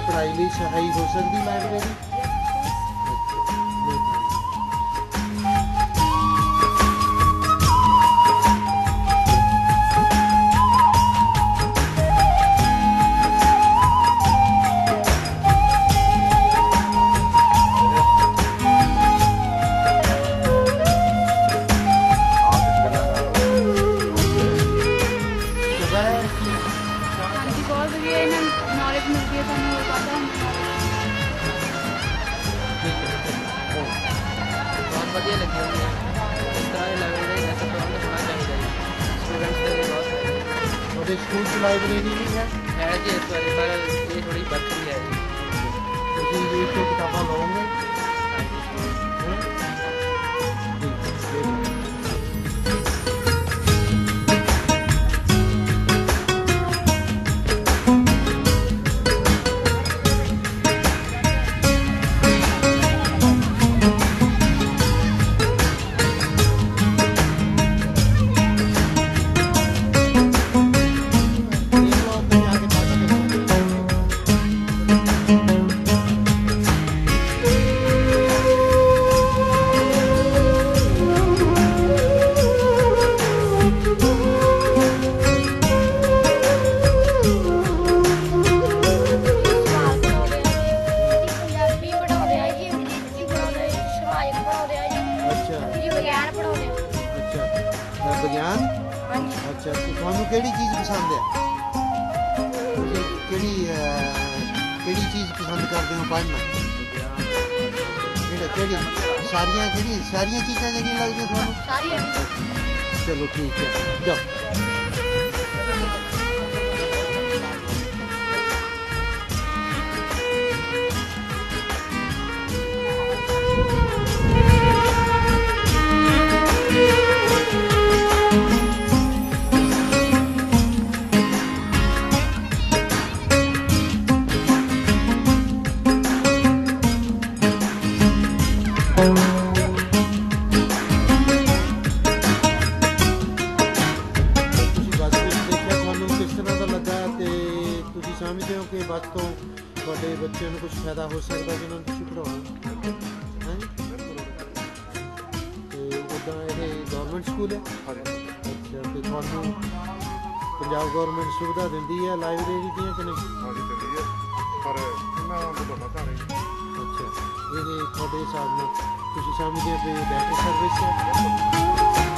पढ़ाई लिए सहाई हो सकती लाइब्रेरी? ਵਧੀਆ ਲੱਗੀ ਹੋਈ ਹੈ। ਇਸ ਤਰ੍ਹਾਂ ਦੀ ਲਾਇਬ੍ਰੇਰੀ ऐसा प्रबंध होना चाहिए जी। स्टूडेंट्स के लिए बहुत है। ਤੁਹਾਡੇ ਸਕੂਲ 'ਚ ਲਾਇਬ੍ਰੇਰੀ ਨਹੀਂ ਹੈ? है जी इस बार, पर ये थोड़ी बढ़ती है जी। ਤੁਸੀਂ ਇਹ ਤੋਂ ਕਿਤਾਬਾਂ ਲਓਗੇ? हाँ जी। विज्ञान? अच्छा, तो ਤੁਹਾਨੂੰ ਕਿਹੜੀ ਚੀਜ਼ ਪਸੰਦ ਹੈ? ਤੁਸੀਂ ਕਿਹੜੀ ਚੀਜ਼ ਪਸੰਦ ਕਰਦੇ ਹੋ ਪੜ੍ਹਨਾ? ਕਿਹੜੀ ਸਾਰੀਆਂ ਚੀਜ਼ਾਂ ਚੰਗੀਆਂ ਲੱਗਦੀਆਂ ਤੁਹਾਨੂੰ? ਸਾਰੀਆਂ। ਚਲੋ ਠੀਕ ਹੈ, ਜਾਓ। ਸਮਝਦੇ ਹੋ ਕਿ ਬੱਸ ਤੋਂ ਤੁਹਾਡੇ ਬੱਚਿਆਂ ਨੂੰ ਕੁਝ ਫਾਇਦਾ ਹੋ ਸਕਦਾ ਜਿਹਨਾਂ ਨੂੰ ਤੁਸੀਂ ਪੜ੍ਹਾਉਣਾ ਹੈ? ਤੇ ਉੱਦਾਂ ਇਹ ਗਵਰਨਮੈਂਟ ਸਕੂਲ ਹੈ? ਅੱਛਾ, ਤੇ ਤੁਹਾਨੂੰ ਪੰਜਾਬ ਗਵਰਨਮੈਂਟ ਸੁਵਿਧਾ ਦਿੰਦੀ ਹੈ ਲਾਇਬ੍ਰੇਰੀ ਦੀਆਂ ਕਿ ਨਹੀਂ? ਹਾਂਜੀ ਦਿੰਦੀ ਹੈ, ਪਰ ਇਹਨਾਂ ਨੂੰ ਪਤਾ ਨਹੀਂ। ਅੱਛਾ, ਇਹ ਤੁਹਾਡੇ ਹਿਸਾਬ ਨਾਲ ਤੁਸੀਂ ਸਮਝਦੇ ਹੋ ਕਿ ਬੈਟਰ ਸਰਵਿਸ ਹੈ?